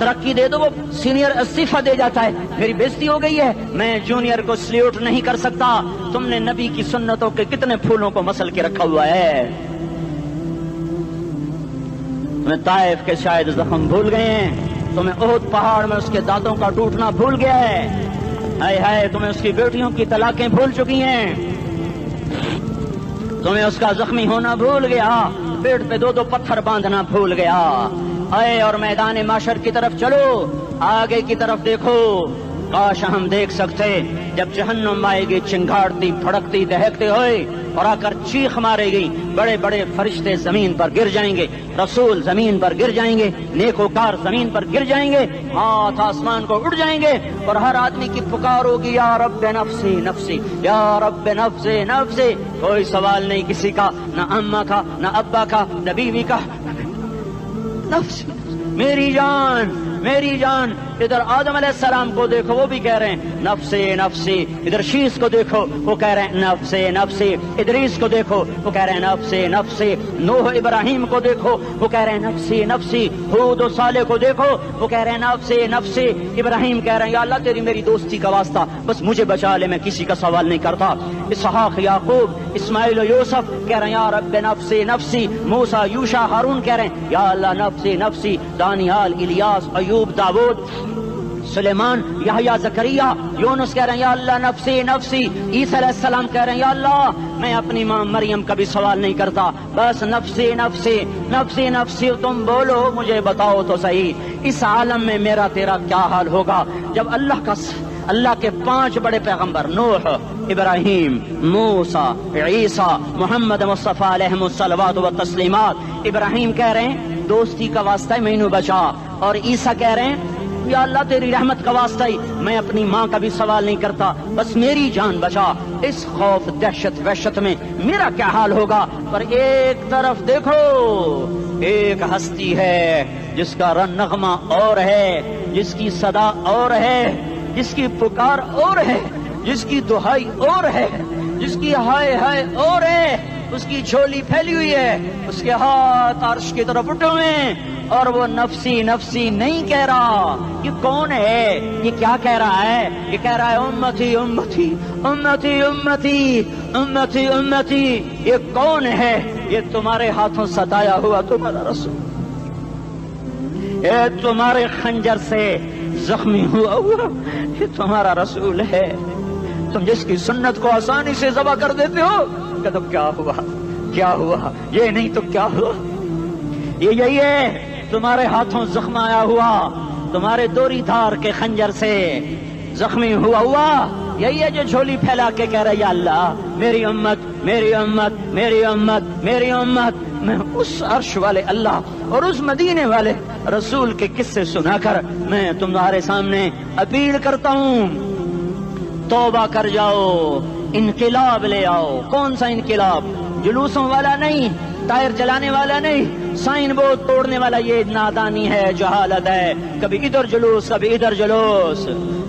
ترقی دے دو وہ سینئر استعفیٰ دے جاتا ہے، میری بےزتی ہو گئی ہے، میں جونیئر کو سلیوٹ نہیں کر سکتا۔ تم نے نبی کی سنتوں کے کتنے پھولوں کو مسل کے رکھا ہوا ہے؟ تمہیں طائف کے شاید زخم بھول گئے ہیں، تمہیں احد پہاڑ میں اس کے دانتوں کا ٹوٹنا بھول گیا ہے، ہائے ہائے تمہیں اس کی بیٹیوں کی طلاقیں بھول چکی ہیں، تمہیں اس کا زخمی ہونا بھول گیا، پیٹ پہ دو دو پتھر باندھنا بھول گیا۔ آئے اور میدان معاشر کی طرف چلو، آگے کی طرف دیکھو۔ کاش ہم دیکھ سکتے جب جہنم آئے گی چنگاڑتی پھڑکتی دہکتے ہوئے اور آ کر چیخ مارے گی، بڑے بڑے فرشتے زمین پر گر جائیں گے، رسول زمین پر گر جائیں گے، نیکوکار زمین پر گر جائیں گے، ہاتھ آسمان کو اڑ جائیں گے، اور ہر آدمی کی پکار ہوگی یا رب نفسی نفسی، یا رب نفسی نفسی۔ کوئی سوال نہیں کسی کا، نہ اماں کا، نہ ابا کا، نہ بیوی کا، نفس میری جان میری جان۔ ادھر آدم علیہ السلام کو دیکھو، وہ بھی کہہ رہے ہیں نفسی نفسی، ادھر شیش کو دیکھو وہ کہہ رہے ہیں نفسی نفسی، ادریس کو دیکھو وہ کہہ رہے ہیں نفسی نفسی، نوح ابراہیم کو دیکھو وہ کہہ رہے ہیں نفسی نفسی، ہود و صالح کو دیکھو وہ کہہ رہے ہیں نفسی نفسی۔ ابراہیم کہہ رہے ہیں یا اللہ تیری میری دوستی کا واسطہ بس مجھے بچا لے، میں کسی کا سوال نہیں کرتا۔ اسحاق یعقوب اسماعیل و یوسف کہہ رہے ہیں یا رب نفسی نفسی۔ موسیٰ یوشع ہارون کہہ رہے ہیں یا اللہ نفسی نفسی۔ دانیال الیاس ایوب داؤد سلیمان یحییٰ زکریا یونس کہہ رہے ہیں یا اللہ نفسی نفسی۔ عیسیٰ علیہ السلام کہہ رہے ہیں یا اللہ میں اپنی ماں مریم کا بھی سوال نہیں کرتا، بس نفسی نفسی نفسی نفسی۔ تم بولو مجھے بتاؤ تو صحیح، اس عالم میں میرا تیرا کیا حال ہوگا جب اللہ کے 5 بڑے پیغمبر نوح، ابراہیم، موسیٰ، عیسیٰ، محمد مصطفیٰ علیہ الصلوات و تسلیمات۔ ابراہیم کہہ رہے ہیں دوستی کا واسطہ ہے مینوں بچا، اور عیسیٰ کہہ رہے ہیں یا اللہ تیری رحمت کا واسطہ ہی میں اپنی ماں کا بھی سوال نہیں کرتا، بس میری جان بچا۔ اس خوف دہشت وحشت میں میرا کیا حال ہوگا؟ پر ایک طرف دیکھو، ایک ہستی ہے جس کا نغمہ اور ہے، جس کی صدا اور ہے، جس کی پکار اور ہے، جس کی دہائی اور ہے، جس کی ہائے ہائے اور ہے، اس کی جھولی پھیلی ہوئی ہے، اس کے ہاتھ عرش کی طرف اٹھے ہوئے ہیں، اور وہ نفسی نفسی نہیں کہہ رہا۔ یہ کون ہے؟ یہ کیا کہہ رہا ہے؟ یہ کہہ رہا ہے امتی امتی امتی امتی امتی امتی۔ یہ کون ہے؟ یہ تمہارے ہاتھوں ستایا ہوا تمہارا رسول، یہ تمہارے خنجر سے زخمی ہوا یہ تمہارا رسول ہے۔ تم جس کی سنت کو آسانی سے ذبح کر دیتے ہو، کہ تو کیا ہوا کیا ہوا، یہ نہیں تو کیا ہوا۔ یہ یہی ہے تمہارے ہاتھوں زخم آیا ہوا، تمہارے دوری دھار کے خنجر سے زخمی ہوا، یہی ہے جو جھولی پھیلا کے کہہ رہا ہے یا اللہ میری امت میری امت میری امت میری امت۔ میں اس عرش والے اللہ اور اس مدینے والے رسول کے قصے سنا کر میں تمہارے سامنے اپیل کرتا ہوں، توبہ کر جاؤ، انقلاب لے آؤ۔ کون سا انقلاب؟ جلوسوں والا نہیں، ٹائر جلانے والا نہیں، سائن بورڈ توڑنے والا، یہ نادانی ہے، جہالت ہے۔ کبھی ادھر جلوس کبھی ادھر جلوس،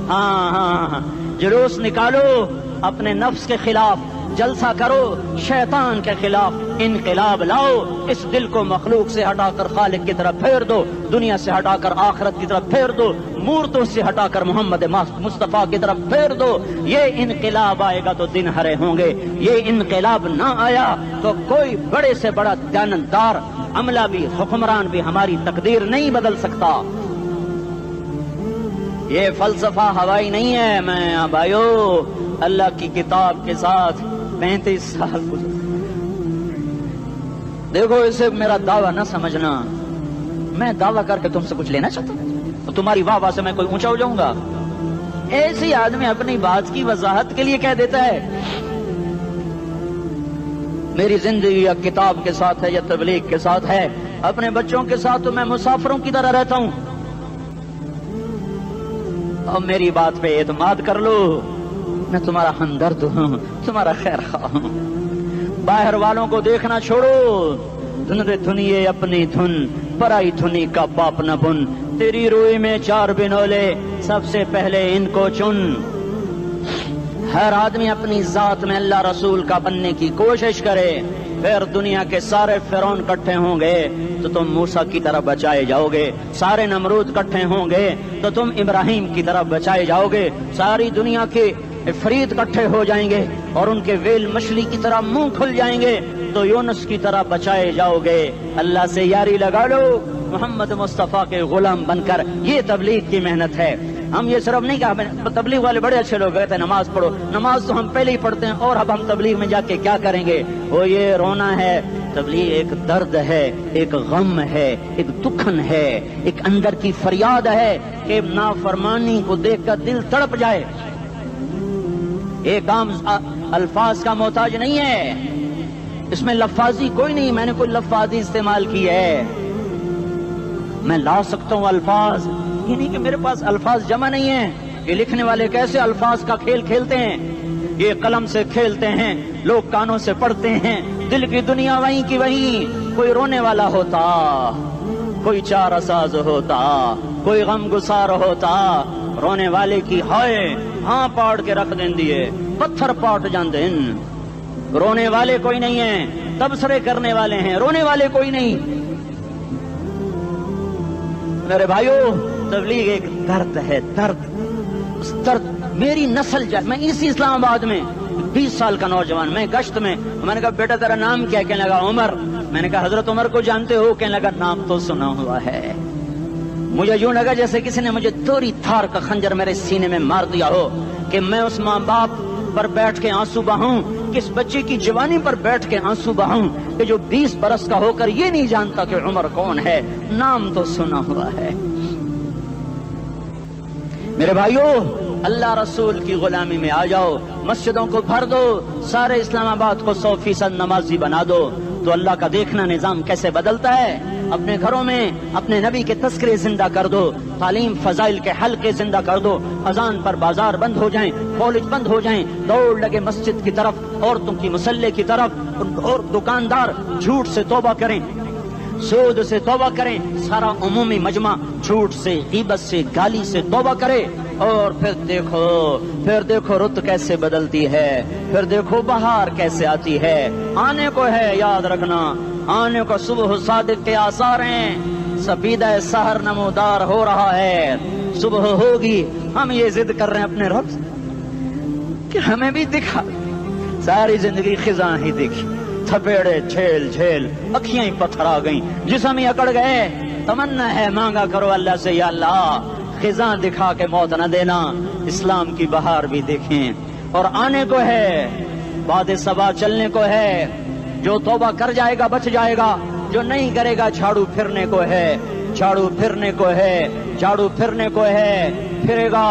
ہاں جلوس نکالو اپنے نفس کے خلاف، جلسہ کرو شیطان کے خلاف، انقلاب لاؤ۔ اس دل کو مخلوق سے ہٹا کر خالق کی طرف پھیر دو، دنیا سے ہٹا کر آخرت کی طرف پھیر دو، مورتوں سے ہٹا کر محمد مصطفیٰ کی طرف پھیر دو۔ یہ انقلاب آئے گا تو دن ہرے ہوں گے، یہ انقلاب نہ آیا تو کوئی بڑے سے بڑا دیانتدار عملہ بھی، حکمران بھی ہماری تقدیر نہیں بدل سکتا۔ یہ فلسفہ ہوائی نہیں ہے۔ میں بھائیو اللہ کی کتاب کے ساتھ 35 سال گزر، دیکھو اسے میرا دعویٰ نہ سمجھنا، میں دعویٰ کر کے تم سے کچھ لینا چاہتا ہوں تو تمہاری واہ واہ سے میں کوئی اونچا ہو جاؤں گا؟ ایسی آدمی اپنی بات کی وضاحت کے لیے کہہ دیتا ہے میری زندگی یا کتاب کے ساتھ ہے یا تبلیغ کے ساتھ ہے، اپنے بچوں کے ساتھ تو میں مسافروں کی طرح رہتا ہوں، اور میری بات پہ اعتماد کر لو، میں تمہارا ہمدرد ہوں، تمہارا خیر خواہ ہوں۔ باہر والوں کو دیکھنا چھوڑو، دھن دھنیے اپنی دھن، پرائی دھنی کا پاپ نہ بن، تیری روئی میں 4 بنولے، سب سے پہلے ان کو چن۔ ہر آدمی اپنی ذات میں اللہ رسول کا بننے کی کوشش کرے، پھر دنیا کے سارے فرعون اکٹھے ہوں گے تو تم موسیٰ کی طرف بچائے جاؤ گے، سارے نمرود اکٹھے ہوں گے تو تم ابراہیم کی طرف بچائے جاؤ گے، ساری دنیا کے فرید اکٹھے ہو جائیں گے اور ان کے ویل مچھلی کی طرح منہ کھل جائیں گے تو یونس کی طرح بچائے جاؤ گے۔ اللہ سے یاری لگا لو، محمد مصطفیٰ کے غلام بن کر، یہ تبلیغ کی محنت ہے۔ ہم یہ صرف نہیں کہا، تبلیغ والے بڑے اچھے لوگ کہتے ہیں نماز پڑھو، نماز تو ہم پہلے ہی پڑھتے ہیں اور اب ہم تبلیغ میں جا کے کیا کریں گے؟ وہ یہ رونا ہے، تبلیغ ایک درد ہے، ایک غم ہے، ایک دکھن ہے، ایک اندر کی فریاد ہے کہ نافرمانی کو دیکھ کر دل تڑپ جائے۔ ایک عام الفاظ کا محتاج نہیں ہے، اس میں لفاظی کوئی نہیں، میں نے کوئی لفاظی استعمال کی ہے، میں لا سکتا ہوں الفاظ، یہ نہیں کہ میرے پاس الفاظ جمع نہیں ہیں۔ یہ لکھنے والے کیسے الفاظ کا کھیل کھیلتے ہیں، یہ قلم سے کھیلتے ہیں، لوگ کانوں سے پڑھتے ہیں، دل کی دنیا وہیں کی وہیں، کوئی رونے والا ہوتا، کوئی چارہ ساز ہوتا، کوئی غم گسار ہوتا، رونے والے کی ہائے ہاں پاڑ کے رکھ دیں دیے، پتھر پاٹ جاندے، رونے والے کوئی نہیں ہیں، تبصرے کرنے والے ہیں، رونے والے کوئی نہیں۔ میرے بھائیو، تبلیغ ایک درد ہے، درد، اس درد میری نسل جائے۔ میں اسی اسلام آباد میں 20 سال کا نوجوان، میں گشت میں نے کہا بیٹا تیرا نام کیا؟ کہنے لگا عمر۔ میں نے کہا حضرت عمر کو جانتے ہو؟ کہنے لگا نام تو سنا ہوا ہے۔ مجھے یوں لگا جیسے کسی نے مجھے توری تھار کا خنجر میرے سینے میں مار دیا ہو کہ میں اس ماں باپ پر بیٹھ کے آنسو بہاؤں، کس بچے کی جوانی پر بیٹھ کے آنسو بہاؤں کہ جو 20 برس کا ہو کر یہ نہیں جانتا کہ عمر کون ہے، نام تو سنا ہوا ہے۔ میرے بھائیو، اللہ رسول کی غلامی میں آ جاؤ، مسجدوں کو بھر دو، سارے اسلام آباد کو 100% نمازی بنا دو تو اللہ کا دیکھنا نظام کیسے بدلتا ہے۔ اپنے گھروں میں اپنے نبی کے تذکرے زندہ کر دو، تعلیم فضائل کے حلقے زندہ کر دو، اذان پر بازار بند ہو جائیں، کالج بند ہو جائیں، دوڑ لگے مسجد کی طرف، عورتوں کی مصلے کی طرف، اور دکاندار جھوٹ سے توبہ کریں، سود سے توبہ کریں، سارا عمومی مجمع جھوٹ سے، غیبت سے، گالی سے توبہ کرے، اور پھر دیکھو رت کیسے بدلتی ہے، پھر دیکھو بہار کیسے آتی ہے۔ آنے کو ہے، یاد رکھنا، آنے کو صبح صادق کے آثار ہیں، سپیدہ سحر نمودار ہو رہا ہے، صبح ہوگی۔ ہم یہ ضد کر رہے ہیں اپنے رب سے کہ ہمیں بھی دکھا، ساری زندگی خزاں ہی دیکھی، تھپیڑے جھیل جھیل، اکھیاں ہی پتھر آ گئیں، جسم ہی اکڑ گئے۔ تمنا ہے مانگا کرو اللہ سے، یا اللہ خزاں دکھا کے موت نہ دینا، اسلام کی بہار بھی دیکھیں۔ اور آنے کو ہے، باد صبا چلنے کو ہے، جو توبہ کر جائے گا بچ جائے گا، جو نہیں کرے گا جھاڑو پھرنے کو ہے، جھاڑو پھرنے کو ہے، جھاڑو پھرنے کو ہے، پھرے گا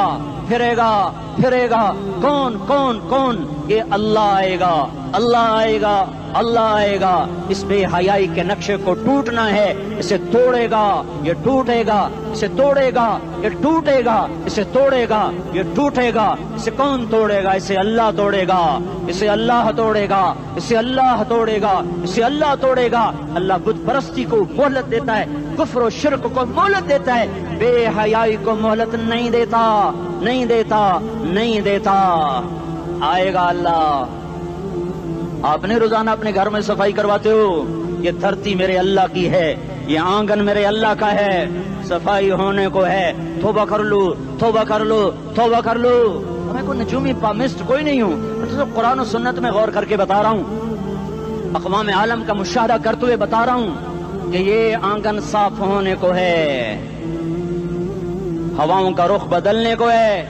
پھرے گا پھرے گا۔ کون کون کون؟ یہ اللہ آئے گا، اللہ آئے گا، اللہ آئے گا۔ اس بے حیائی کے نقشے کو ٹوٹنا ہے، اسے توڑے گا، یہ ٹوٹے گا، اسے توڑے گا، یہ ٹوٹے گا، اسے توڑے گا، یہ ٹوٹے گا۔ اسے کون توڑے گا؟ اسے اللہ توڑے گا، اسے اللہ توڑے گا، اسے اللہ توڑے گا، اسے اللہ توڑے گا۔ اللہ بت پرستی کو مہلت دیتا ہے، کفر و شرک کو مہلت دیتا ہے، بے حیائی کو مہلت نہیں دیتا، نہیں دیتا، نہیں دیتا۔ آئے گا اللہ۔ آپ نے روزانہ اپنے گھر میں صفائی کرواتے ہو، یہ دھرتی میرے اللہ کی ہے، یہ آنگن میرے اللہ کا ہے، صفائی ہونے کو ہے، توبہ کر لو، توبہ کر لو، توبہ کر لو۔ میں کوئی نجومی پامسٹ کوئی نہیں ہوں، میں تو قرآن و سنت میں غور کر کے بتا رہا ہوں، اقوام عالم کا مشاہدہ کرتے ہوئے بتا رہا ہوں کہ یہ آنگن صاف ہونے کو ہے، ہواؤں کا رخ بدلنے کو ہے،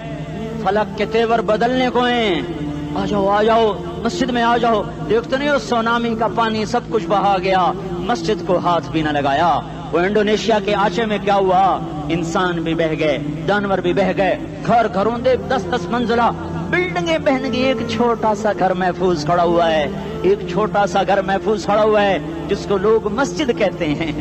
فلک کے تیور بدلنے کو ہیں۔ آ جاؤ آ جاؤ، مسجد میں آ جاؤ۔ دیکھتے نہیں ہو سونامی کا پانی سب کچھ بہا گیا، مسجد کو ہاتھ بھی نہ لگایا۔ وہ انڈونیشیا کے آچے میں کیا ہوا؟ انسان بھی بہ گئے، جانور بھی بہ گئے، گھر گھروں دے 10-10 منزلہ بلڈنگیں بہن گئی، ایک چھوٹا سا گھر محفوظ کھڑا ہوا ہے، ایک چھوٹا سا گھر محفوظ کھڑا ہوا ہے جس کو لوگ مسجد کہتے ہیں۔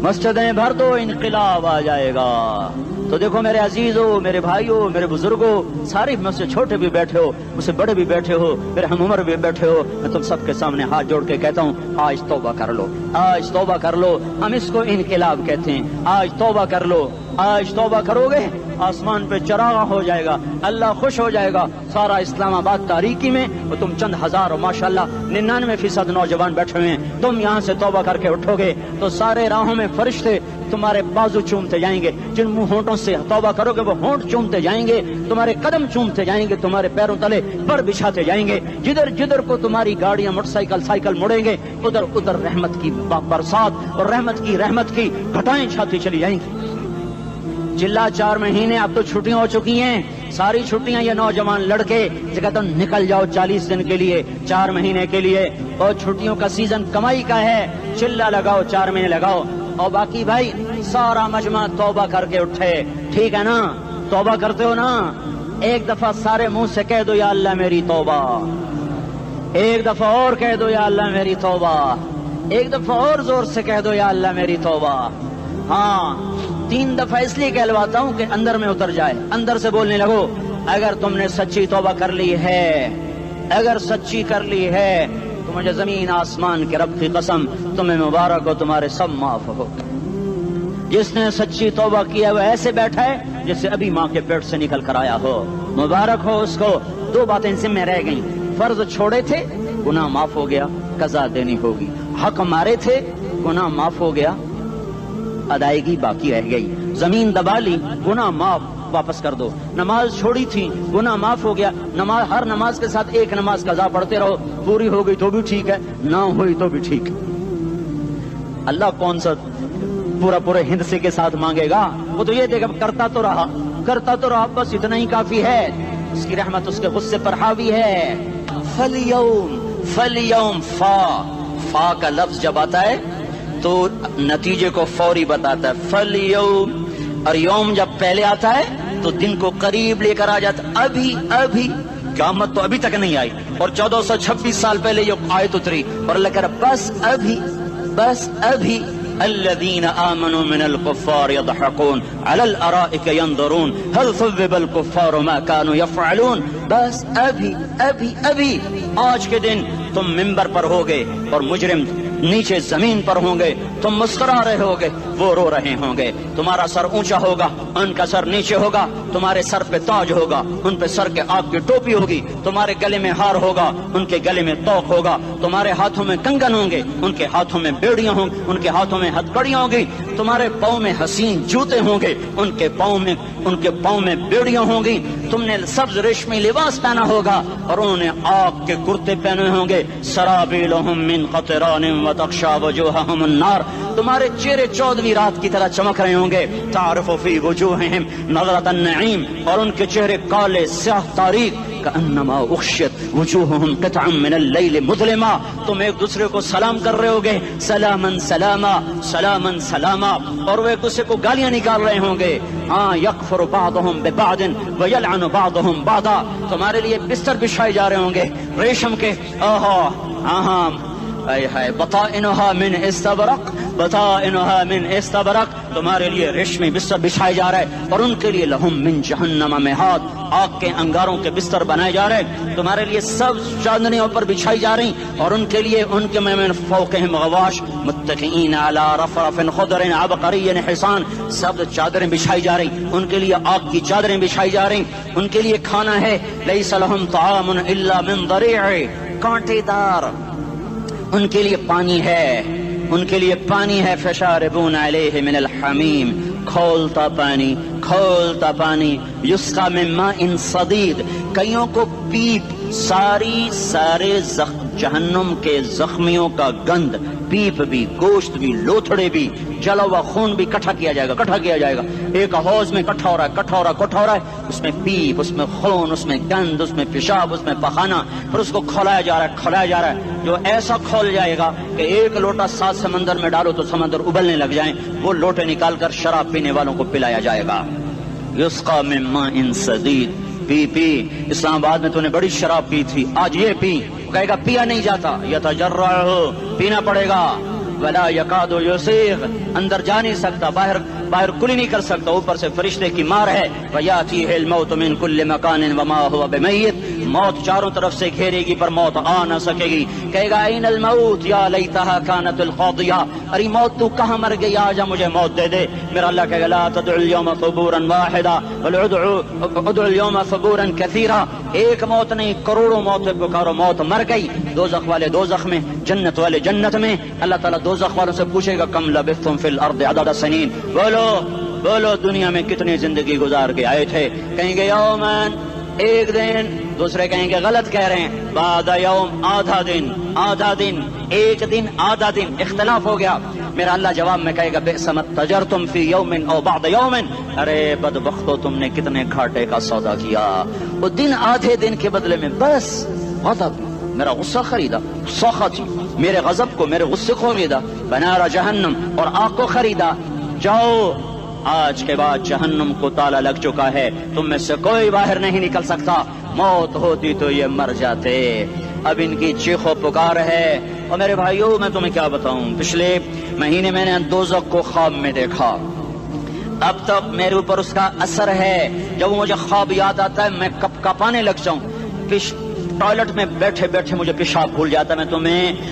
مسجدیں بھر دو، انقلاب آ جائے گا۔ تو دیکھو میرے عزیزو، میرے بھائیو، میرے بزرگوں، سارے مجھ سے چھوٹے بھی بیٹھے ہو، مجھ سے بڑے بھی بیٹھے ہو، میرے ہم عمر بھی بیٹھے ہو، میں تم سب کے سامنے ہاتھ جوڑ کے کہتا ہوں آج توبہ کر لو، آج توبہ کر لو۔ ہم اس کو انقلاب کہتے ہیں، آج توبہ کر لو۔ آج توبہ کرو گے آسمان پہ چراغا ہو جائے گا, اللہ خوش ہو جائے گا. سارا اسلام آباد تاریکی میں اور تم چند ہزار اور ماشاءاللہ 99% نوجوان بیٹھے ہوئے ہیں. تم یہاں سے توبہ کر کے اٹھو گے تو سارے راہوں میں فرشتے تمہارے بازو چومتے جائیں گے. جن منہ ہونٹوں سے توبہ کرو گے وہ ہونٹ چومتے جائیں گے, تمہارے قدم چومتے جائیں گے, تمہارے پیروں تلے بڑ بچھاتے جائیں گے. جدھر جدھر کو تمہاری گاڑیاں موٹر سائیکل مڑیں گے ادھر ادھر رحمت کی برسات اور رحمت کی گھٹائیں چھاتی چلی جائیں گی. چلا 4 مہینے اب تو چھٹیاں ہو چکی ہیں, ساری چھٹیاں یہ نوجوان لڑکے کہتے ہیں نکل جاؤ 40 دن کے لیے 4 مہینے کے لیے, اور چھٹیوں کا سیزن کمائی کا ہے, چلا لگاؤ 4 مہینے لگاؤ. اور باقی بھائی سارا مجمع توبہ کر کے اٹھے, ٹھیک ہے نا؟ توبہ کرتے ہو نا؟ ایک دفعہ سارے منہ سے کہہ دو یا اللہ میری توبہ, ایک دفعہ اور کہہ دو یا اللہ میری توبہ, ایک دفعہ اور زور سے کہہ دو یا اللہ میری توبہ. ہاں 3 دفعہ اس لیے کہلواتا ہوں کہ اندر میں اتر جائے, اندر سے بولنے لگو. اگر تم نے سچی توبہ کر لی ہے, اگر سچی کر لی ہے تو مجھے زمین آسمان کے رب کی قسم تمہیں مبارک ہو, تمہارے سب معاف ہو. جس نے سچی توبہ کیا وہ ایسے بیٹھا ہے جسے ابھی ماں کے پیٹ سے نکل کر آیا ہو, مبارک ہو اس کو. 2 باتیں ذمہ رہ گئیں, فرض چھوڑے تھے گناہ معاف ہو گیا, قضا دینی ہوگی. حق مارے تھے گناہ معاف ہو گیا, ادائیگی باقی رہ گئی. زمین دبا لی گناہ معاف, واپس کر دو. نماز چھوڑی تھی گناہ معاف ہو گیا, نماز ہر نماز کے ساتھ ایک نماز قضا پڑھتے رہو, پوری ہو گئی تو بھی ٹھیک ہے, نہ ہوئی تو بھی ٹھیک. اللہ کون سا پورے ہندسے کے ساتھ مانگے گا؟ وہ تو یہ دیکھا کرتا تو رہا بس اتنا ہی کافی ہے. اس کی رحمت اس کے غصے پر حاوی ہے. فَالْيَوْمِ فا کا لفظ جب آتا ہے تو نتیجے کو فوری بتاتا ہے. فَالْيَوْمِ, اور یوم جب پہلے آتا ہے تو دن کو قریب لے کر آ جاتا. ابھی قیامت تو ابھی تک نہیں آئی اور 1426 سال پہلے یہ آیت اتری اور اللہ کہہ رہا بس ابھی الذين آمنوا من الكفار يضحكون على الارائك ينظرون هل ثوب الكفار ما كانوا يفعلون. بس ابھی آج کے دن تم منبر پر ہوگے اور مجرم نیچے زمین پر ہوں گے, تم مسکرا رہے ہوگے وہ رو رہے ہوں گے. تمہارا سر اونچا ہوگا ان کا سر نیچے ہوگا, تمہارے سر پہ تاج ہوگا ان پہ سر کے آگ کی ٹوپی ہوگی, تمہارے گلے میں ہار ہوگا ان کے گلے میں توق ہوگا, تمہارے ہاتھوں میں کنگن ہوں گے ان کے ہاتھوں میں بیڑیاں ہوں گی, ان کے ہاتھوں میں ہتھکڑیاں ہوں گی, تمہارے پاؤں میں حسین جوتے ہوں گے ان کے پاؤں میں بیڑیاں ہوں گی. تم نے سبز ریشمی لباس پہنا ہوگا اور انہوں نے آگ کے کرتے پہنے ہوں گے. سرابیلہم من قطران وتغشا وجوہہم النار, تمہارے چہرے 14ویں رات کی طرح چمک رہے ہوں گے. تعرف فی وجوہہم نظرۃ النعیم, اور ان کے چہرے کالے سیاہ تاریک. کأنما اغشیت وجوہہم قطعا من اللیل مظلما, تم ایک دوسرے کو سلام کر رہے ہوگے سلامن سلاما سلامن سلاما, اور وہ ایک دوسرے کو گالیاں نکال رہے ہوں گے. ہاں یکفر بعضہم ببعض ویلعن بعضہم بعضا, تمہارے لیے بستر بچھائے جا رہے ہوں گے ریشم کے. بطائنها من استبرق, تمہارے لیے ریشمی بستر بچھائے جا رہے ہیں, اور ان کے لیے لہم من جہنم مہاد, آگ کے انگاروں کے بستر بنائے جا رہے ہیں. تمہارے لیے سب چادریوں پر بچھائی جا رہی, اور ان کے لیے ان کے من فوقہم غواش متکئین علی رفرف خضر عبقری حصان, سب چادریں بچھائی جا رہی, ان کے لیے آگ کی چادریں بچھائی جا رہی. ان کے لیے کھانا ہے لیس لہم طعام الا من ضریع, کانٹے دار. ان کے لیے پانی ہے فشاربون علیہ من الحمیم, کھولتا پانی. یسقا من ماء صدید, کئیوں کو پیپ, سارے جہنم کے زخمیوں کا گند, پیپ بھی, گوشت بھی, لوتھڑے بھی, جلا ہوا خون بھی اکٹھا کیا جائے گا. ایک حوض میں کٹھا ہو رہا ہے, اس میں پیپ, اس میں خون, اس میں گند, اس میں پیشاب, اس میں پخانہ, پھر اس کو کھولایا جا رہا ہے. جو ایسا کھول جائے گا کہ 1 لوٹا 7 سمندر میں ڈالو تو سمندر ابلنے لگ جائیں, وہ لوٹے نکال کر شراب پینے والوں کو پلایا جائے گا. یسقا من ماء صدید, پی. اسلام آباد میں تو نے بڑی شراب پی تھی, آج یہ پی. کہے گا پیا نہیں جاتا, یتجرعہ, پینا پڑے گا. ولا یکاد یسیغ, اندر جا نہیں سکتا, باہر باہر کلی نہیں کر سکتا، اوپر سے فرشتے کی مار ہے، وَيَأْتِيهِ الْمَوْتُ مِنْ كُلِّ مَكَانٍ وَمَا هُوَ بِمَيِّتٍ، موت چاروں طرف سے گھیرے گی پر موت آ نہ سکے گی۔ کہے گا اَيْنَ الْمَوْتُ يَا لَيْتَهَا كَانَتِ الْقَاضِيَةَ، ارے موت تو کہاں مر گئی، آجا مجھے موت دے دے۔ میرا اللہ کہے گا لا تدعوا اليوم ثبورا واحدا بل ادعوا اليوم ثبورا كثيرا، ایک موت نہیں کروڑوں موت پکارو، موت مر گئی۔ دوزخ والے دوزخ میں، جنت والے جنت میں۔ اللہ تعالیٰ دوزخ والوں سے پوچھے گا کم لبثتم فی الارض عدد سنین، بولو دنیا میں کتنی زندگی گزار کے آئے تھے؟ کہیں گے یومن، ایک دن۔ دوسرے کہیں گے غلط کہہ رہے ہیں، بعد یوم، آدھا دن، آدھا دن، ایک دن، آدھا دن، اختلاف ہو گیا۔ میرا اللہ جواب میں کہے گا بئس ما تجرتم فی یوم او بعد یوم، ارے بدبختو تم نے کتنے گھاٹے کا سودا کیا۔ وہ دن آدھے دن کے بدلے میں بس غضب، میرا غصہ خریدا، سخطی، میرے غضب کو، میرے غصے کو خریدا، بنار جہنم، اور آگ کو خریدا۔ جاؤ، آج کے بعد جہنم کو تالا لگ چکا ہے، تم میں سے کوئی باہر نہیں نکل سکتا۔ موت ہوتی تو یہ مر جاتے۔ اب ان کی چیخ و پکار ہے۔ اور میرے بھائیوں میں تمہیں کیا بتاؤں، پچھلے مہینے میں نے دوزخ کو خواب میں دیکھا، اب تک میرے اوپر اس کا اثر ہے۔ جب مجھے خواب یاد آتا ہے میں کپ کپانے لگ جاؤں، ٹوائلٹ میں بیٹھے بیٹھے مجھے پیشاب بھول جاتا ہے۔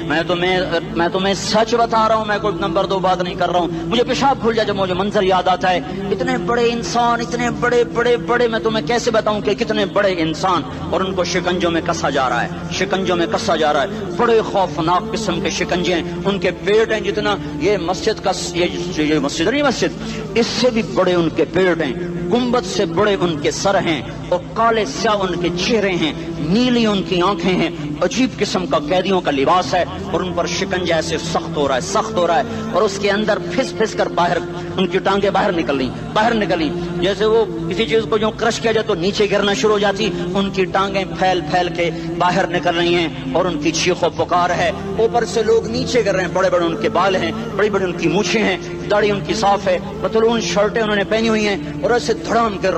میں تمہیں سچ بتا رہا ہوں، میں کوئی نمبر 2 بات نہیں کر رہا ہوں، مجھے پیشاب بھول جاتا ہے جب مجھے منظر یاد آتا ہے۔ اتنے بڑے انسان، اتنے بڑے بڑے بڑے، میں تمہیں کیسے بتاؤں کہ کتنے بڑے انسان، اور ان کو شکنجوں میں کسا جا رہا ہے، شکنجوں میں کسا جا رہا ہے۔ بڑے خوفناک قسم کے شکنجے ہیں، ان کے پیٹ ہیں جتنا یہ مسجد کا، یہ مسجد نہیں، مسجد اس سے بھی بڑے ان کے پیٹ ہیں، گنبد سے بڑے ان کے سر ہیں، اور کالے سیاہ ان کے چہرے ہیں، نیلی ان کی آنکھیں ہیں، عجیب قسم کا قیدیوں کا لباس ہے، اور ان پر شکنجہ ایسے سخت ہو رہا ہے، سخت ہو رہا ہے، اور اس کے اندر پھس پھس کر باہر ان کی ٹانگیں باہر نکل رہی، جیسے وہ کسی چیز کو جو کرش کیا جائے تو نیچے گرنا شروع ہو جاتی، ان کی ٹانگیں پھیل پھیل کے باہر نکل رہی ہیں، اور ان کی چیخ و پکار ہے۔ اوپر سے لوگ نیچے گر رہے ہیں، بڑے بڑے ان کے بال ہیں، بڑی بڑی ان کی مونچھیں ہیں، داڑھی ان کی صاف ہے، پتلون شرٹیں انہوں نے پہنی ہوئی ہیں، اور ایسے دھڑم گر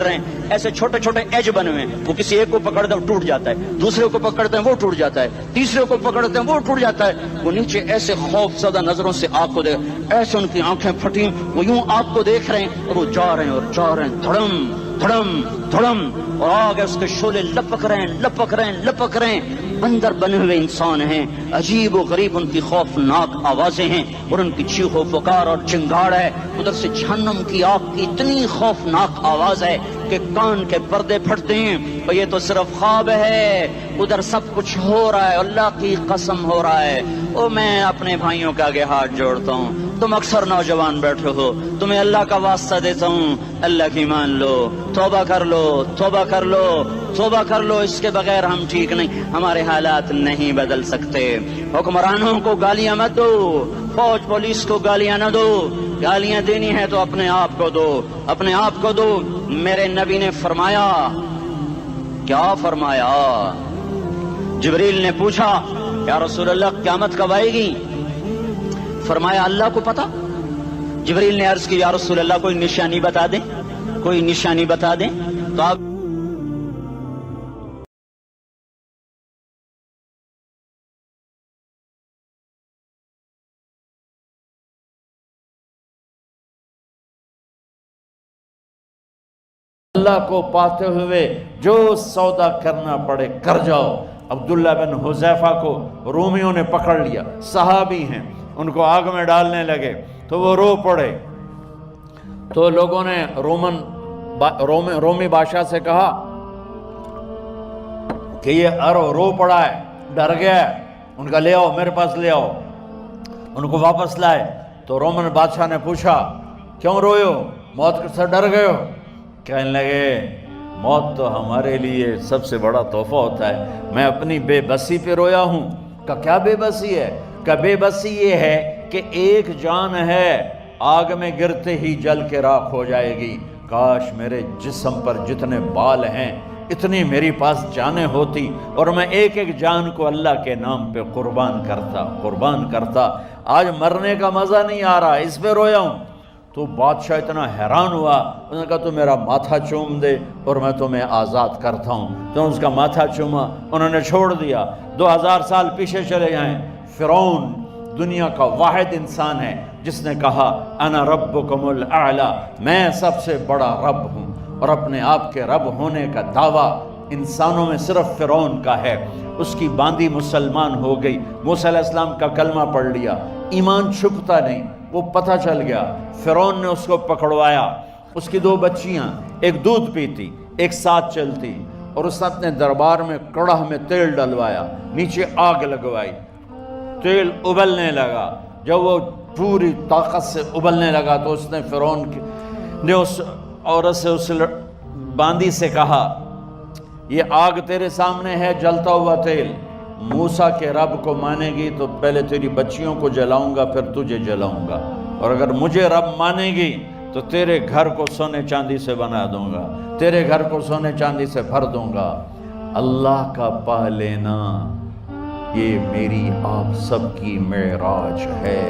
رہے ہیں، ایسے چھوٹے چھوٹے ایج بنے ہوئے ہیں۔ وہ کسی ایک کو پکڑتے ہیں ٹوٹ جاتا ہے، دوسرے کو پکڑتے ہیں وہ ٹوٹ جاتا ہے، تیسرے کو پکڑتے ہیں وہ ٹوٹ جاتا ہے۔ وہ نیچے ایسے خوف زدہ نظروں سے آگ کو دیکھ، ایسے ان کی آنکھیں پھٹی، وہ یوں آگ کو دیکھ رہے ہیں، اور وہ جا رہے ہیں، دھڑم دھڑم دھڑم، اور آگے اس کے شعلے لپک رہے ہیں۔ اندر بنے ہوئے انسان ہیں، عجیب و غریب ان کی خوفناک آوازیں ہیں، اور ان کی چیخ و پکار اور چنگاڑ ہے۔ ادھر سے جہنم کی آگ کی اتنی خوفناک آواز ہے کہ کان کے پردے پھٹتے ہیں، اور یہ تو صرف خواب ہے، ادھر سب کچھ ہو رہا ہے، اللہ کی قسم ہو رہا ہے۔ اور میں اپنے بھائیوں کے آگے ہاتھ جوڑتا ہوں، تم اکثر نوجوان بیٹھے ہو، تمہیں اللہ کا واسطہ دیتا ہوں، اللہ کی مان لو، توبہ کر لو، اس کے بغیر ہم ٹھیک نہیں، ہمارے حالات نہیں بدل سکتے۔ حکمرانوں کو گالیاں مت دو، فوج پولیس کو گالیاں نہ دو، گالیاں دینی ہے تو اپنے آپ کو دو۔ میرے نبی نے فرمایا، کیا فرمایا؟ جبریل نے پوچھا یا رسول اللہ قیامت کب آئے گی؟ فرمایا اللہ کو پتا۔ جبریل نے عرض کی یا رسول اللہ کوئی نشانی بتا دیں، تو آپ اللہ کو پاتے ہوئے جو سودا کرنا پڑے کر جاؤ۔ عبداللہ بن حذیفہ کو رومیوں نے پکڑ لیا، صحابی ہیں، ان کو آگ میں ڈالنے لگے تو وہ رو پڑے، تو لوگوں نے رومی بادشاہ سے کہا کہ یہ رو پڑا ہے، ڈر گیا ہے، ان کا لے آؤ، میرے پاس لے آؤ۔ ان کو واپس لائے تو رومن بادشاہ نے پوچھا کیوں روئے ہو، موت سے ڈر گئے ہو؟ کہنے لگے موت تو ہمارے لیے سب سے بڑا تحفہ ہوتا ہے، میں اپنی بے بسی پہ رویا ہوں۔ کہ کیا بے بسی ہے؟ کہ بے بسی یہ ہے کہ ایک جان ہے، آگ میں گرتے ہی جل کے راکھ ہو جائے گی، کاش میرے جسم پر جتنے بال ہیں اتنی میری پاس جانیں ہوتی، اور میں ایک ایک جان کو اللہ کے نام پہ قربان کرتا۔ آج مرنے کا مزہ نہیں آ رہا، اس پہ رویا ہوں۔ تو بادشاہ اتنا حیران ہوا، انہوں نے کہا تو میرا ماتھا چوم دے اور میں تمہیں آزاد کرتا ہوں۔ تو اس کا ماتھا چوما، انہوں نے چھوڑ دیا۔ 2000 سال پیچھے چلے جائیں، فرعون دنیا کا واحد انسان ہے جس نے کہا انا ربکم الاعلی، میں سب سے بڑا رب ہوں، اور اپنے آپ کے رب ہونے کا دعویٰ انسانوں میں صرف فرعون کا ہے۔ اس کی باندی مسلمان ہو گئی، موسیٰ علیہ السلام کا کلمہ پڑھ لیا، ایمان چھپتا نہیں، وہ پتہ چل گیا، فرعون نے اس کو پکڑوایا۔ اس کی 2 بچیاں، ایک دودھ پیتی ایک ساتھ چلتی، اور اس نے اپنے دربار میں کڑاہ میں تیل ڈلوایا، نیچے آگ لگوائی، تیل ابلنے لگا۔ جب وہ پوری طاقت سے ابلنے لگا تو اس نے فرعون نے اس عورت سے، اس باندی سے کہا یہ آگ تیرے سامنے ہے، جلتا ہوا تیل، موسیٰ کے رب کو مانے گی تو پہلے تیری بچیوں کو جلاؤں گا پھر تجھے جلاؤں گا، اور اگر مجھے رب مانے گی تو تیرے گھر کو سونے چاندی سے بنا دوں گا، تیرے گھر کو سونے چاندی سے بھر دوں گا۔ اللہ کا پا لینا یہ میری آپ سب کی معراج ہے،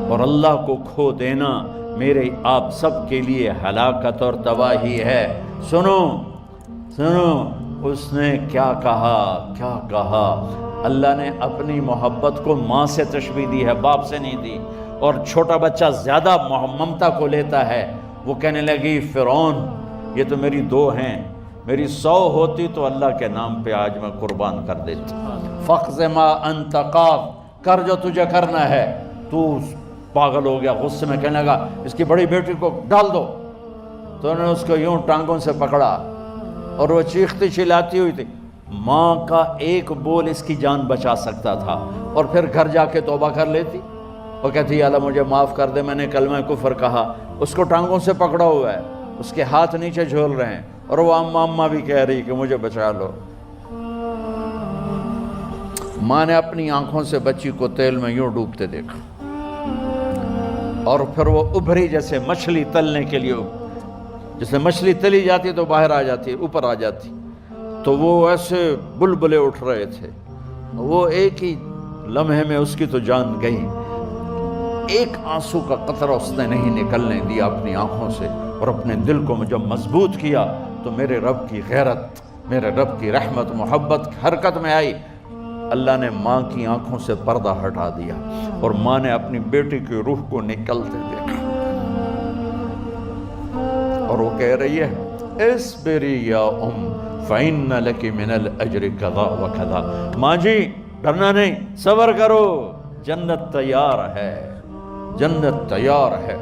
اور اللہ کو کھو دینا میرے آپ سب کے لیے ہلاکت اور تباہی ہے۔ سنو سنو اس نے کیا کہا۔ اللہ نے اپنی محبت کو ماں سے تشبیہ دی ہے، باپ سے نہیں دی، اور چھوٹا بچہ زیادہ ممتا کو لیتا ہے۔ وہ کہنے لگی فرعون یہ تو میری 2 ہیں، میری 100 ہوتی تو اللہ کے نام پہ آج میں قربان کر دیتی۔ فَقْضِ مَا أَنْتَ قَاضٍ، کر جو تجھے کرنا ہے۔ تو پاگل ہو گیا، غصے میں کہنے لگا اس کی بڑی بیٹی کو ڈال دو۔ تو انہوں نے اس کو یوں ٹانگوں سے پکڑا، اور وہ چیختی چلاتی ہوئی تھی۔ ماں کا ایک بول اس کی جان بچا سکتا تھا، اور پھر گھر جا کے توبہ کر لیتی، وہ کہتی اللہ مجھے معاف کر دے، میں نے کلمہ کفر کہا۔ اس کو ٹانگوں سے پکڑا ہوا ہے، اس کے ہاتھ نیچے جھول رہے ہیں، اور وہ اماں بھی کہہ رہی کہ مجھے بچا لو۔ ماں نے اپنی آنکھوں سے بچی کو تیل میں یوں ڈوبتے دیکھا، اور پھر وہ ابھری جیسے مچھلی تلنے کے لیے، جیسے مچھلی تلی جاتی تو باہر آ جاتی، اوپر آ جاتی، تو وہ ایسے بلبلے اٹھ رہے تھے۔ وہ ایک ہی لمحے میں اس کی تو جان گئی، ایک آنسو کا قطرہ اس نے نہیں نکلنے دیا اپنی آنکھوں سے، اور اپنے دل کو جب مضبوط کیا تو میرے رب کی غیرت، میرے رب کی رحمت محبت حرکت میں آئی۔ اللہ نے ماں کی آنکھوں سے پردہ ہٹا دیا، اور ماں نے اپنی بیٹی کی روح کو نکلتے دیکھا، اور وہ کہہ رہی ہے اصبری یا فإن لک من الأجر کذا وکذا۔ ماں جی ڈرنا نہیں، صبر کرو، جنت تیار ہے، جنت تیار ہے۔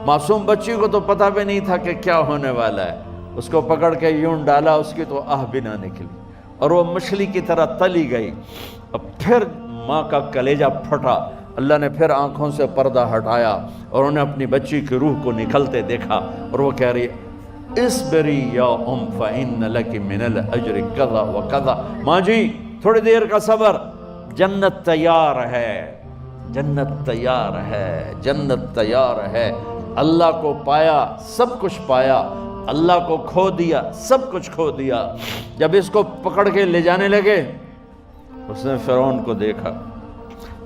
معصوم بچی کو تو پتہ بھی نہیں تھا کہ کیا ہونے والا ہے، اس کو پکڑ کے یوں ڈالا، اس کی تو آہ بھی نہ نکلی، اور وہ مچھلی کی طرح تلی گئی۔ اب پھر ماں کا کلیجہ پھٹا، اللہ نے پھر آنکھوں سے پردہ ہٹایا، اور انہیں اپنی بچی کی روح کو نکلتے دیکھا، اور وہ کہہ رہی اصبری یا فإن لک من الأجر کذا وکذا۔ ماں جی تھوڑی دیر کا صبر، جنت تیار ہے، جنت تیار ہے، جنت تیار ہے۔ اللہ کو پایا سب کچھ پایا، اللہ کو کھو دیا سب کچھ کھو دیا۔ جب اس کو پکڑ کے لے جانے لگے، اس نے فرعون کو دیکھا،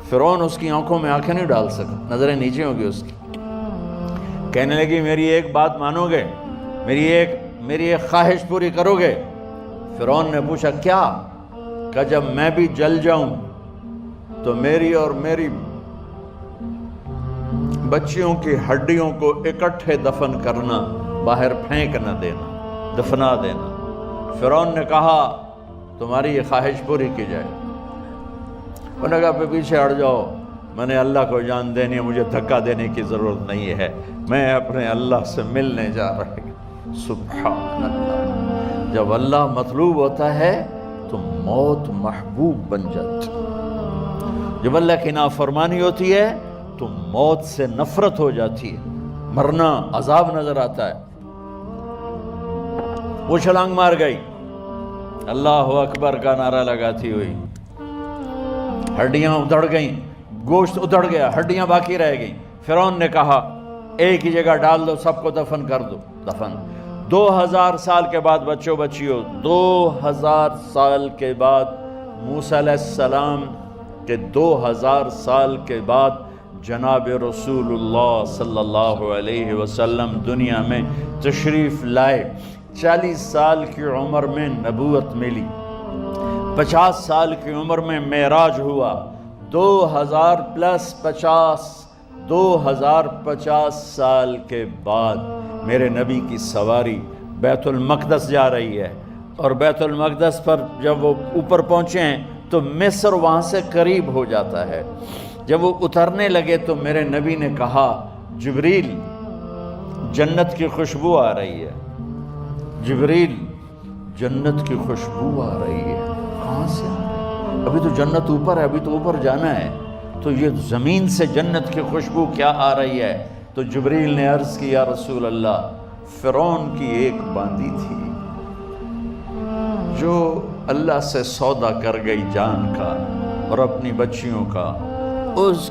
فرعون اس کی آنکھوں میں آنکھیں نہیں ڈال سکا، نظریں نیچے ہوں گی اس کی۔ کہنے لگی میری ایک بات مانو گے، میری ایک خواہش پوری کرو گے؟ فرعون نے پوچھا کیا؟ کہ جب میں بھی جل جاؤں تو میری اور میری بچیوں کی ہڈیوں کو اکٹھے دفن کرنا، باہر پھینک نہ دینا، دفنا دینا۔ فرعون نے کہا تمہاری یہ خواہش پوری کی جائے۔ انہوں نے کہا پیچھے ہٹ جاؤ، میں نے اللہ کو جان دینی ہے، مجھے دھکا دینے کی ضرورت نہیں ہے، میں اپنے اللہ سے ملنے جا رہا ہوں۔ سبحان اللہ، جب اللہ مطلوب ہوتا ہے تو موت محبوب بن جاتی، جب اللہ کی نافرمانی ہوتی ہے تو موت سے نفرت ہو جاتی ہے، مرنا عذاب نظر آتا ہے۔ وہ چھلانگ مار گئی، اللہ اکبر کا نعرہ لگاتی ہوئی، ہڈیاں ادھڑ گئیں، گوشت ادھڑ گیا، ہڈیاں باقی رہ گئیں۔ فرعون نے کہا ایک ہی جگہ ڈال دو، سب کو دفن کر دو۔ دفن 2000 سال کے بعد، بچوں بچیوں 2000 سال کے بعد، موسیٰ علیہ السلام کے 2000 سال کے بعد جناب رسول اللہ صلی اللہ علیہ وسلم دنیا میں تشریف لائے۔ 40 سال کی عمر میں نبوت ملی، 50 سال کی عمر میں معراج ہوا، 2050 سال کے بعد میرے نبی کی سواری بیت المقدس جا رہی ہے، اور بیت المقدس پر جب وہ اوپر پہنچے ہیں تو مصر وہاں سے قریب ہو جاتا ہے۔ جب وہ اترنے لگے تو میرے نبی نے کہا جبریل جنت کی خوشبو آ رہی ہے، جبریل جنت کی خوشبو آ رہی ہے۔ کہاں سے آ رہی ہے؟ ابھی تو جنت اوپر ہے، ابھی تو اوپر جانا ہے، تو یہ زمین سے جنت کی خوشبو کیا آ رہی ہے؟ تو جبریل نے عرض کی یا رسول اللہ، فرعون کی ایک باندی تھی جو اللہ سے سودا کر گئی جان کا اور اپنی بچیوں کا، اس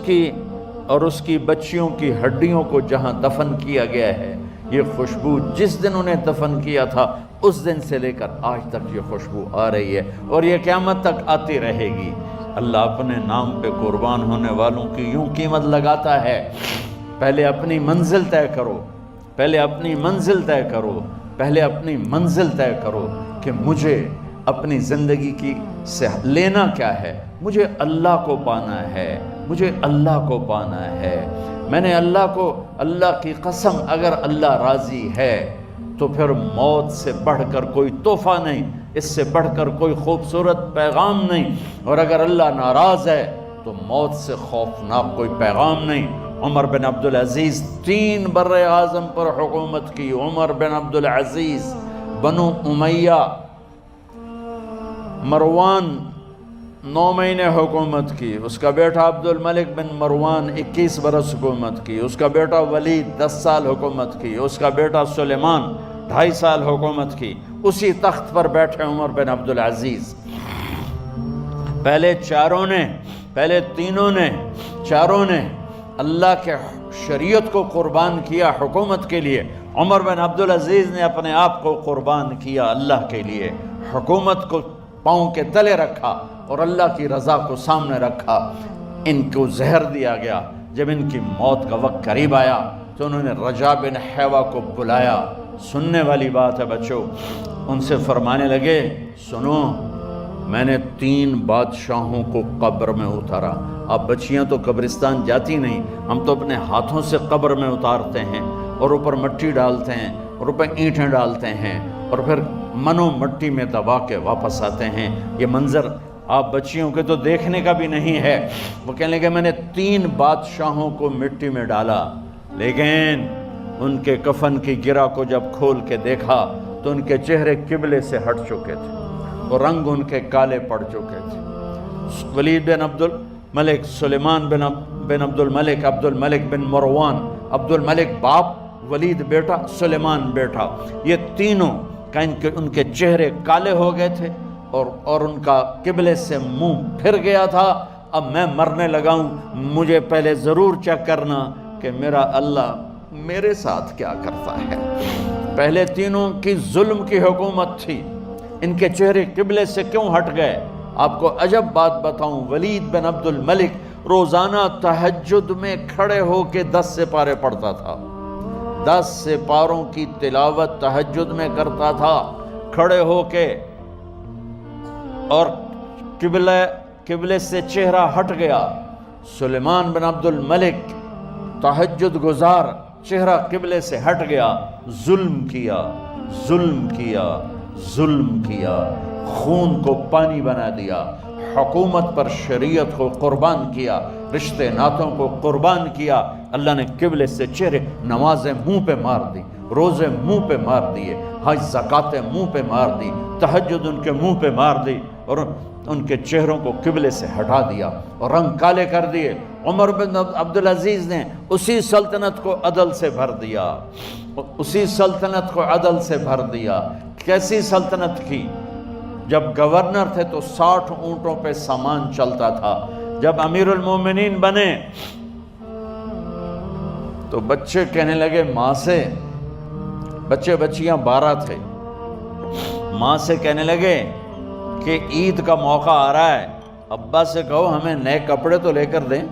کی بچیوں کی ہڈیوں کو جہاں دفن کیا گیا ہے، یہ خوشبو جس دن انہیں دفن کیا تھا اس دن سے لے کر آج تک یہ خوشبو آ رہی ہے، اور یہ قیامت تک آتی رہے گی۔ اللہ اپنے نام پہ قربان ہونے والوں کی یوں قیمت لگاتا ہے، پہلے اپنی منزل طے کرو، پہلے اپنی منزل طے کرو، پہلے اپنی منزل طے کرو کہ مجھے اپنی زندگی کی سے لینا کیا ہے؟ مجھے اللہ کو پانا ہے، مجھے اللہ کو پانا ہے۔ میں نے اللہ کی قسم، اگر اللہ راضی ہے تو پھر موت سے بڑھ کر کوئی تحفہ نہیں، اس سے بڑھ کر کوئی خوبصورت پیغام نہیں، اور اگر اللہ ناراض ہے تو موت سے خوفناک کوئی پیغام نہیں۔ عمر بن عبدالعزیز 3 بر اعظم پر حکومت کی، عمر بن عبدالعزیز، بنو امیہ، مروان 9 مہینے حکومت کی، اس کا بیٹا عبد الملک بن مروان 21 برس حکومت کی، اس کا بیٹا ولید 10 سال حکومت کی، اس کا بیٹا سلیمان 2.5 سال حکومت کی۔ اسی تخت پر بیٹھے عمر بن عبدالعزیز۔ پہلے چاروں نے اللہ کے شریعت کو قربان کیا حکومت کے لیے۔ عمر بن عبدالعزیز نے اپنے آپ کو قربان کیا اللہ کے لیے، حکومت کو پاؤں کے تلے رکھا اور اللہ کی رضا کو سامنے رکھا۔ ان کو زہر دیا گیا۔ جب ان کی موت کا وقت قریب آیا تو انہوں نے رجا بن حیوہ کو بلایا۔ سننے والی بات ہے بچوں، ان سے فرمانے لگے سنو، میں نے 3 بادشاہوں کو قبر میں اتارا۔ اب بچیاں تو قبرستان جاتی نہیں، ہم تو اپنے ہاتھوں سے قبر میں اتارتے ہیں اور اوپر مٹی ڈالتے ہیں اور اوپر اینٹیں ڈالتے ہیں اور پھر منو مٹی میں دبا کے واپس آتے ہیں۔ یہ منظر آپ بچیوں کے تو دیکھنے کا بھی نہیں ہے۔ وہ کہنے لگے میں نے 3 بادشاہوں کو مٹی میں ڈالا، لیکن ان کے کفن کی گرہ کو جب کھول کے دیکھا تو ان کے چہرے قبلے سے ہٹ چکے تھے اور رنگ ان کے کالے پڑ چکے تھے۔ ولید بن عبد الملک، سلیمان بن عبد الملک بن مروان، عبد الملک باپ، ولید بیٹا، سلیمان بیٹا، یہ تینوں کا ان کے چہرے کالے ہو گئے تھے اور ان کا قبلے سے منہ پھر گیا تھا۔ اب میں مرنے لگا ہوں، مجھے پہلے ضرور چیک کرنا کہ میرا اللہ میرے ساتھ کیا کرتا ہے۔ پہلے تینوں کی ظلم کی حکومت تھی، ان کے چہرے قبلے سے کیوں ہٹ گئے؟ آپ کو عجب بات بتاؤں، ولید بن عبد الملک روزانہ تہجد میں کھڑے ہو کے 10 سپارے پڑھتا تھا، 10 سپاروں کی تلاوت تہجد میں کرتا تھا کھڑے ہو کے، اور قبلے سے چہرہ ہٹ گیا۔ سلیمان بن عبد الملک تہجد گزار، چہرہ قبلے سے ہٹ گیا، ظلم کیا، خون کو پانی بنا دیا، حکومت پر شریعت کو قربان کیا، رشتے ناتوں کو قربان کیا۔ اللہ نے قبلے سے چہرے، نمازیں منہ پہ مار دی، روزے منہ پہ مار دیے، حج زکاتیں منہ پہ مار دی، تہجد ان کے منہ پہ مار دی اور ان کے چہروں کو قبلے سے ہٹا دیا اور رنگ کالے کر دیے۔ عمر بن عبدالعزیز نے اسی سلطنت کو عدل سے بھر دیا، کیسی سلطنت کی؟ جب گورنر تھے تو 60 اونٹوں پہ سامان چلتا تھا، جب امیر المومنین بنے تو بچے کہنے لگے ماں سے، بچیاں 12 تھے، ماں سے کہنے لگے کہ عید کا موقع آ رہا ہے، ابا سے کہو ہمیں نئے کپڑے تو لے کر دیں۔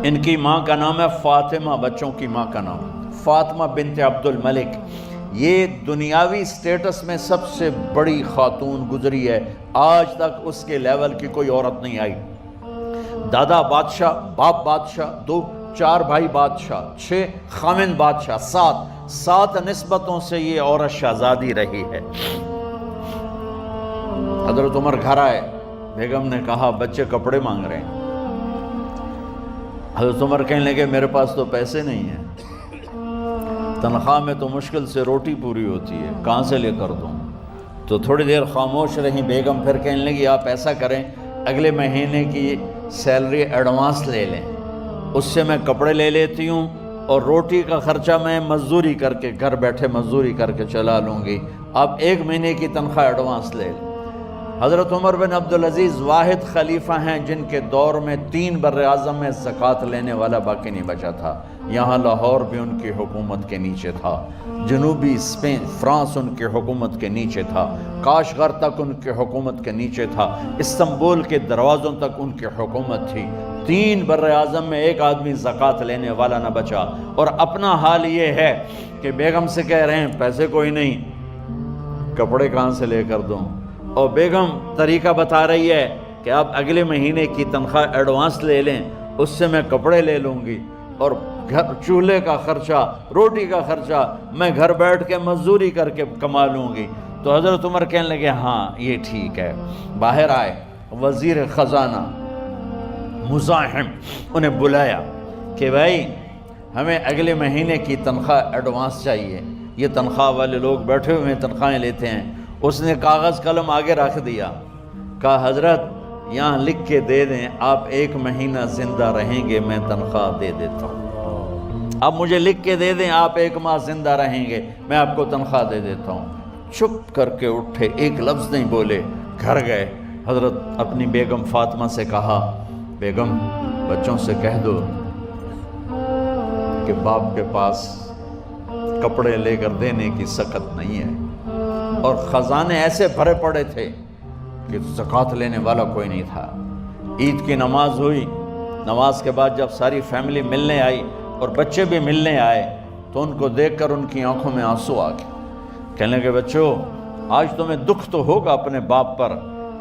ان کی ماں کا نام ہے فاطمہ، بچوں کی ماں کا نام فاطمہ بنت عبد الملک۔ یہ دنیاوی سٹیٹس میں سب سے بڑی خاتون گزری ہے، آج تک اس کے لیول کی کوئی عورت نہیں آئی۔ دادا بادشاہ، باپ بادشاہ، 2 4 بھائی بادشاہ، 6 خامند بادشاہ، 7 نسبتوں سے یہ عورت شہزادی رہی ہے۔ حضرت عمر گھر آئے، بیگم نے کہا بچے کپڑے مانگ رہے ہیں۔ حضرت عمر کہنے لگے میرے پاس تو پیسے نہیں ہیں، تنخواہ میں تو مشکل سے روٹی پوری ہوتی ہے، کہاں سے لے کر دوں؟ تو تھوڑی دیر خاموش رہی بیگم، پھر کہنے لگی آپ ایسا کریں اگلے مہینے کی سیلری ایڈوانس لے لیں، اس سے میں کپڑے لے لیتی ہوں اور روٹی کا خرچہ میں مزدوری کر کے گھر بیٹھے مزدوری کر کے چلا لوں گی، آپ 1 مہینے کی تنخواہ ایڈوانس لے لیں۔ حضرت عمر بن عبدالعزیز واحد خلیفہ ہیں جن کے دور میں 3 بر اعظم میں زکوٰۃ لینے والا باقی نہیں بچا تھا۔ یہاں لاہور بھی ان کی حکومت کے نیچے تھا، جنوبی اسپین فرانس ان کی حکومت کے نیچے تھا، کاشغر تک ان کی حکومت کے نیچے تھا، استنبول کے دروازوں تک ان کی حکومت تھی۔ 3 بر اعظم میں ایک آدمی زکوٰۃ لینے والا نہ بچا، اور اپنا حال یہ ہے کہ بیگم سے کہہ رہے ہیں پیسے کوئی نہیں، کپڑے کہاں سے لے کر دوں؟ اور بیگم طریقہ بتا رہی ہے کہ آپ اگلے مہینے کی تنخواہ ایڈوانس لے لیں، اس سے میں کپڑے لے لوں گی، اور چولہے کا خرچہ، روٹی کا خرچہ میں گھر بیٹھ کے مزدوری کر کے کما لوں گی۔ تو حضرت عمر کہنے لگے ہاں یہ ٹھیک ہے۔ باہر آئے وزیر خزانہ مزاحم، انہیں بلایا کہ بھائی ہمیں اگلے مہینے کی تنخواہ ایڈوانس چاہیے، یہ تنخواہ والے لوگ بیٹھے ہوئے تنخواہیں لیتے ہیں۔ اس نے کاغذ قلم آگے رکھ دیا، کہا حضرت یہاں لکھ کے دے دیں آپ 1 مہینہ زندہ رہیں گے میں تنخواہ دے دیتا ہوں، اب مجھے لکھ کے دے دیں آپ 1 ماہ زندہ رہیں گے میں آپ کو تنخواہ دے دیتا ہوں۔ چپ کر کے اٹھے، ایک لفظ نہیں بولے، گھر گئے۔ حضرت اپنی بیگم فاطمہ سے کہا بیگم بچوں سے کہہ دو کہ باپ کے پاس کپڑے لے کر دینے کی سخت نہیں ہے، اور خزانے ایسے بھرے پڑے تھے کہ زکوٰۃ لینے والا کوئی نہیں تھا۔ عید کی نماز ہوئی، نماز کے بعد جب ساری فیملی ملنے آئی اور بچے بھی ملنے آئے تو ان کو دیکھ کر ان کی آنکھوں میں آنسو آ گئے۔ کہنے لگے بچوں آج تمہیں دکھ تو ہوگا اپنے باپ پر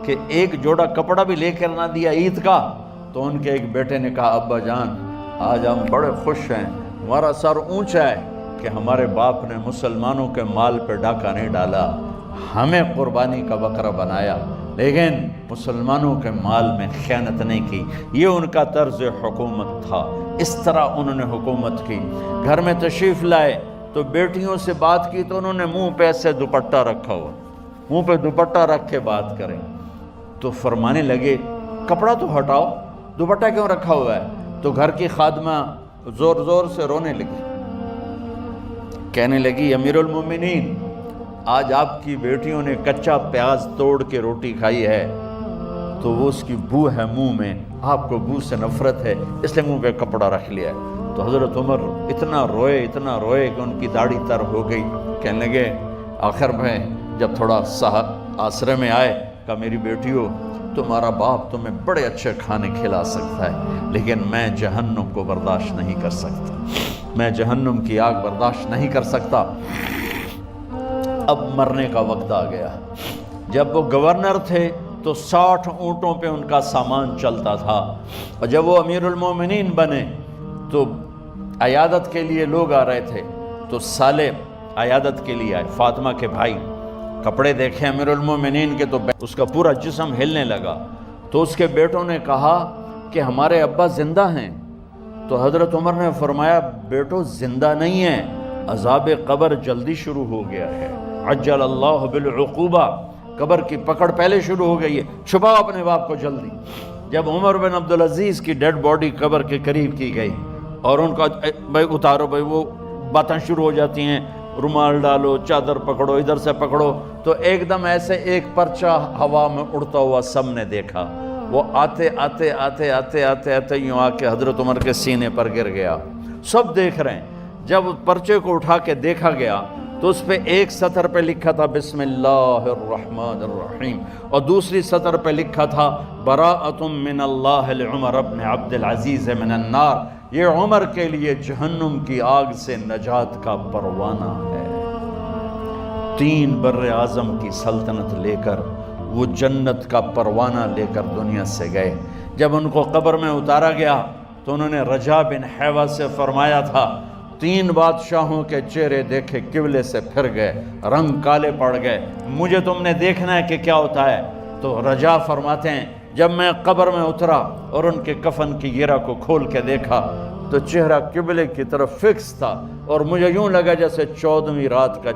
کہ ایک جوڑا کپڑا بھی لے کر نہ دیا عید کا۔ تو ان کے ایک بیٹے نے کہا ابا جان آج ہم بڑے خوش ہیں، ہمارا سر اونچا ہے کہ ہمارے باپ نے مسلمانوں کے مال پہ ڈاکہ نہیں ڈالا، ہمیں قربانی کا بکرا بنایا، لیکن مسلمانوں کے مال میں خیانت نہیں کی۔ یہ ان کا طرز حکومت تھا، اس طرح انہوں نے حکومت کی۔ گھر میں تشریف لائے تو بیٹیوں سے بات کی تو انہوں نے منہ پہ ایسے دوپٹہ رکھا ہوا، منہ پہ دوپٹہ رکھ کے بات کریں تو فرمانے لگے کپڑا تو ہٹاؤ، دوپٹہ کیوں رکھا ہوا ہے؟ تو گھر کی خادمہ زور زور سے رونے لگی، کہنے لگی امیر المومنین آج آپ کی بیٹیوں نے کچا پیاز توڑ کے روٹی کھائی ہے تو وہ اس کی بو ہے منہ میں، آپ کو بو سے نفرت ہے اس لیے منہ پہ کپڑا رکھ لیا ہے۔ تو حضرت عمر اتنا روئے کہ ان کی داڑھی تر ہو گئی۔ کہنے لگے آخر میں جب تھوڑا آسرے میں آئے کہا میری بیٹیوں تمہارا باپ تمہیں بڑے اچھے کھانے کھلا سکتا ہے لیکن میں جہنم کو برداشت نہیں کر سکتا، میں جہنم کی آگ برداشت نہیں کر سکتا۔ اب مرنے کا وقت آ گیا۔ جب وہ گورنر تھے تو 60 اونٹوں پہ ان کا سامان چلتا تھا، اور جب وہ امیر المومنین بنے تو عیادت کے لیے لوگ آ رہے تھے تو سالے عیادت کے لیے آئے، فاطمہ کے بھائی، کپڑے دیکھے امیر المومنین کے تو اس کا پورا جسم ہلنے لگا۔ تو اس کے بیٹوں نے کہا کہ ہمارے ابا زندہ ہیں۔ تو حضرت عمر نے فرمایا بیٹو زندہ نہیں ہیں، عذاب قبر جلدی شروع ہو گیا ہے، عجل اللہ بالعقوبہ، قبر کی پکڑ پہلے شروع ہو گئی ہے، چھپاؤ اپنے باپ کو جلدی۔ جب عمر بن عبدالعزیز کی ڈیڈ باڈی قبر کے قریب کی گئی اور ان کا بھائی اتارو، بھائی وہ باتیں شروع ہو جاتی ہیں، رومال ڈالو، چادر پکڑو، ادھر سے پکڑو، تو ایک دم ایسے ایک پرچہ ہوا میں اڑتا ہوا سب نے دیکھا، وہ آتے آتے آتے آتے آتے آتے یوں آ کے حضرت عمر کے سینے پر گر گیا۔ سب دیکھ رہے ہیں۔ جب پرچے کو اٹھا کے دیکھا گیا تو اس پہ ایک سطر پہ لکھا تھا بسم اللہ الرحمن الرحیم، اور دوسری سطر پہ لکھا تھا براءۃ من اللہ لعمر بن عبد العزیز من النار، یہ عمر کے لیے جہنم کی آگ سے نجات کا پروانہ ہے۔ 3 بر اعظم کی سلطنت لے کر وہ جنت کا پروانہ لے کر دنیا سے گئے۔ جب ان کو قبر میں اتارا گیا تو انہوں نے رجا بن حیوہ سے فرمایا تھا 3 بادشاہوں کے چہرے دیکھے قبلے سے پھر گئے، رنگ کالے پڑ گئے، مجھے تم نے دیکھنا ہے کہ کیا ہوتا ہے۔ تو رجا فرماتے ہیں جب میں قبر میں اترا اور ان کے کفن کی گرہ کو کھول کے دیکھا تو چہرہ قبلے کی طرف فکس تھا، اور مجھے یوں لگا جیسے 14ویں رات کا